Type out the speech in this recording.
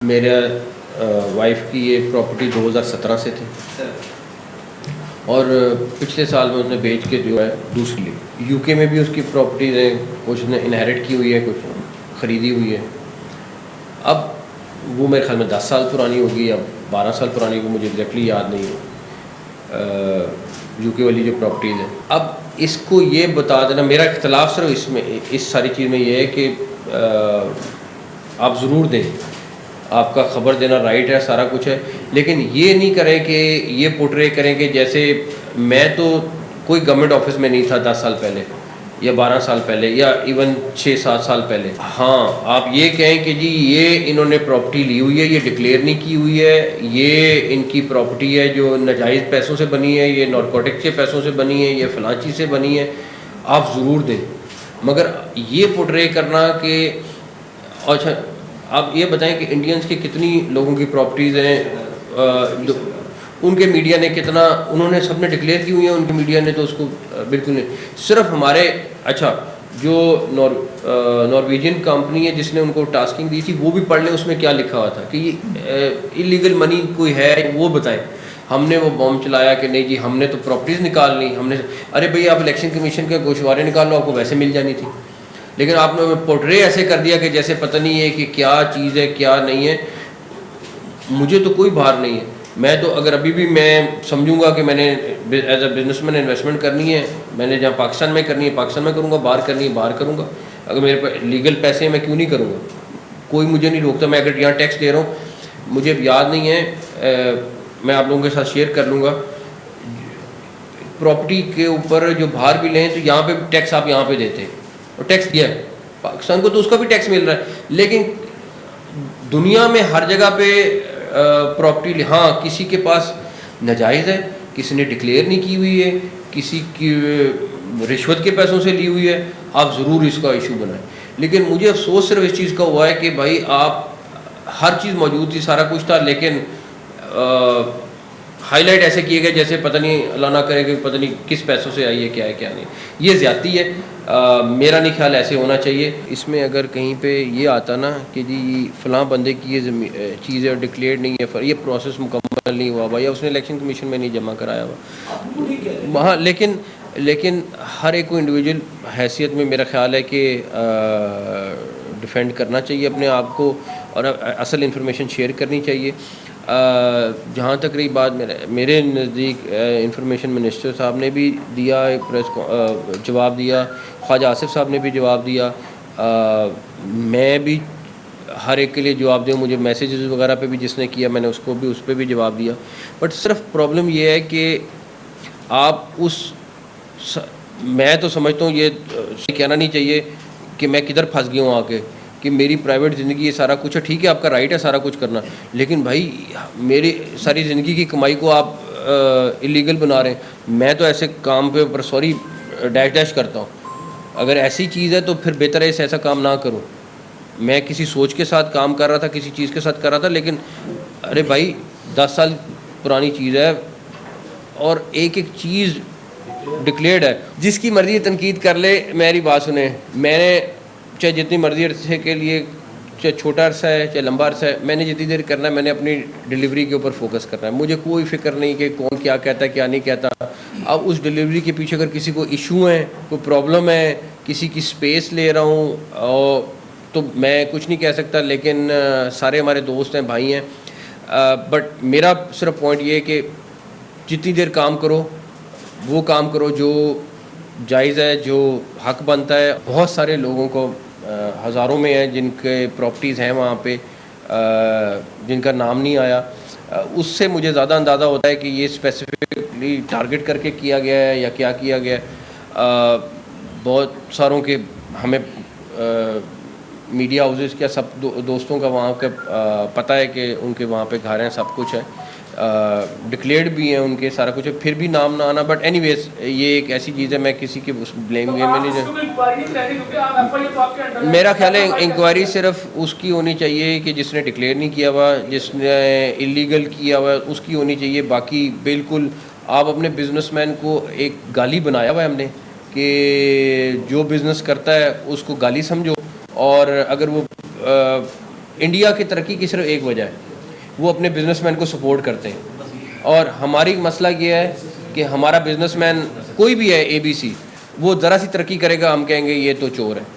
मेरे वाइफ की ये प्रॉपर्टी 2017 से थी और पिछले साल में उसने बेच के जो है दूसरी ली। यूके में भी उसकी प्रॉपर्टीज़ हैं, कुछ ने इनहेरिट की हुई है, कुछ ख़रीदी हुई है। अब वो मेरे ख्याल में 10 साल पुरानी होगी या 12 साल पुरानी होगी, मुझे एग्जैक्टली याद नहीं है यूके वाली जो प्रॉपर्टीज़ हैं। अब इसको ये बता देना, मेरा इख्तलाफ सिर्फ इसमें इस सारी चीज़ में ये है कि आप ज़रूर दें, आपका ख़बर देना राइट है, सारा कुछ है, लेकिन ये नहीं करें कि ये पोर्ट्रे करें कि जैसे मैं तो कोई गवर्नमेंट ऑफिस में नहीं था 10 साल पहले या 12 साल पहले या इवन 6-7 साल पहले। हाँ, आप ये कहें कि जी ये इन्होंने प्रॉपर्टी ली हुई है, ये डिक्लेयर नहीं की हुई है, ये इनकी प्रॉपर्टी है जो नाजायज़ पैसों से बनी है, ये नारकोटिक्स के पैसों से बनी है, ये फलां चीज़ से बनी है, आप ज़रूर दें। मगर ये पोर्ट्रे करना कि अच्छा, आप ये बताएं कि इंडियंस की कितनी लोगों की प्रॉपर्टीज़ हैं, उनके मीडिया ने कितना, उन्होंने सबने डिक्लेयर की हुई है, उनके मीडिया ने तो उसको बिल्कुल नहीं। सिर्फ हमारे अच्छा जो नॉर्वेजियन कंपनी है जिसने उनको टास्किंग दी थी, वो भी पढ़ लें उसमें क्या लिखा हुआ था कि इलीगल मनी कोई है वो बताएं। हमने वो बॉम्ब चलाया कि नहीं जी हमने तो प्रॉपर्टीज़ निकालनी, हमने, अरे भाई आप इलेक्शन कमीशन के गोशवारे निकाल लो, आपको वैसे मिल जानी थी, लेकिन आपने पोर्ट्रे ऐसे कर दिया कि जैसे पता नहीं है कि क्या चीज़ है क्या नहीं है। मुझे तो कोई भार नहीं है, मैं तो अगर अभी भी मैं समझूंगा कि मैंने एज अ बिजनेसमैन इन्वेस्टमेंट करनी है, मैंने जहाँ पाकिस्तान में करनी है पाकिस्तान में करूँगा, बाहर करनी है बाहर करूँगा। अगर मेरे पास लीगल पैसे हैं मैं क्यों नहीं करूँगा, कोई मुझे नहीं रोकता। मैं अगर यहाँ टैक्स दे रहा हूँ, मुझे याद नहीं है, मैं आप लोगों के साथ शेयर कर लूँगा, प्रॉपर्टी के ऊपर जो बाहर भी लें तो यहाँ पर टैक्स आप यहाँ पर देते हैं और टैक्स दिया है, पाकिस्तान को तो उसका भी टैक्स मिल रहा है, लेकिन दुनिया में हर जगह पे प्रॉपर्टी, हाँ किसी के पास नाजायज़ है, किसी ने डिक्लेयर नहीं की हुई है, किसी की रिश्वत के पैसों से ली हुई है, आप ज़रूर इसका इशू बनाएं। लेकिन मुझे अफसोस सिर्फ इस चीज़ का हुआ है कि भाई आप हर चीज़ मौजूद थी, सारा कुछ था, लेकिन हाईलाइट ऐसे किए गए जैसे पता नहीं, अल्लाह ना करे कि पता नहीं किस पैसों से आई है, क्या है क्या नहीं। ये ज़्यादती है, मेरा नहीं ख्याल ऐसे होना चाहिए। इसमें अगर कहीं पे ये आता ना कि जी फ़लाँ बंदे की ये चीज़ है डिक्लेयर नहीं है, ये प्रोसेस मुकम्मल नहीं हुआ हुआ या उसने इलेक्शन कमीशन में नहीं जमा कराया हुआ वहाँ, लेकिन हर एक को इंडिविजुअल हैसियत में मेरा ख्याल है कि डिफेंड करना चाहिए अपने आप को और असल इन्फॉर्मेशन शेयर करनी चाहिए। जहाँ तक रही बात मेरे नज़दीक इंफॉर्मेशन मिनिस्टर साहब ने भी दिया जवाब दिया, ख्वाजा आसिफ साहब ने भी जवाब दिया, मैं भी हर एक के लिए जवाब दूँ, मुझे मैसेजेस वगैरह पे भी जिसने किया मैंने उसको भी उस पर भी जवाब दिया। बट सिर्फ प्रॉब्लम ये है कि आप मैं तो समझता हूँ ये कहना नहीं चाहिए कि मैं किधर फंस गया हूँ आके, कि मेरी प्राइवेट ज़िंदगी ये सारा कुछ है, ठीक है आपका राइट है सारा कुछ करना, लेकिन भाई मेरी सारी ज़िंदगी की कमाई को आप इलीगल बना रहे हैं। मैं तो ऐसे काम पे ऊपर सॉरी डैश करता हूँ, अगर ऐसी चीज़ है तो फिर बेहतर है ऐसा काम ना करूँ। मैं किसी सोच के साथ काम कर रहा था, किसी चीज़ के साथ कर रहा था, लेकिन अरे भाई 10 साल पुरानी चीज़ है और एक एक चीज़ डिक्लेयर्ड है। जिसकी मर्ज़ी तनकीद कर ले, मेरी बात सुने, मैंने चाहे जितनी मर्ज़ी अरसे के लिए, चाहे छोटा अरसा है चाहे लंबा अरसा है, मैंने जितनी देर करना है मैंने अपनी डिलीवरी के ऊपर फोकस करना है। मुझे कोई फ़िक्र नहीं कि कौन क्या कहता है क्या नहीं कहता। अब उस डिलीवरी के पीछे अगर किसी को इशू है, कोई प्रॉब्लम है, किसी की स्पेस ले रहा हूँ और तो मैं कुछ नहीं कह सकता, लेकिन सारे हमारे दोस्त हैं, भाई हैं। बट मेरा सिर्फ पॉइंट ये है कि जितनी देर काम करो वो काम करो जो जायज़ है, जो हक बनता है। बहुत सारे लोगों को हज़ारों में है जिनके प्रॉपर्टीज़ हैं वहाँ पे, जिनका नाम नहीं आया, उससे मुझे ज़्यादा अंदाज़ा होता है कि ये स्पेसिफिकली टारगेट करके किया गया है या क्या किया गया है। बहुत सारों के हमें मीडिया हाउसेस क्या सब दोस्तों का वहाँ का पता है कि उनके वहाँ पे घर हैं, सब कुछ है, डिक्लेयर्ड भी हैं उनके, सारा कुछ है, फिर भी नाम ना आना। बट एनीवेज ये एक ऐसी चीज़ है, मैं किसी के ब्लेम गेम में नहीं। मेरा ख्याल है इंक्वायरी सिर्फ उसकी होनी चाहिए कि जिसने डिक्लेयर नहीं किया हुआ, जिसने इलीगल किया हुआ उसकी होनी चाहिए। बाकी बिल्कुल आप अपने बिजनेसमैन को एक गाली बनाया हुआ है हमने कि जो बिज़नेस करता है उसको गाली समझो, और अगर वो इंडिया की तरक्की की सिर्फ एक वजह है, वो अपने बिजनेसमैन को सपोर्ट करते हैं। और हमारी मसला ये है कि हमारा बिजनेसमैन कोई भी है ABC, वो ज़रा सी तरक्की करेगा हम कहेंगे ये तो चोर है।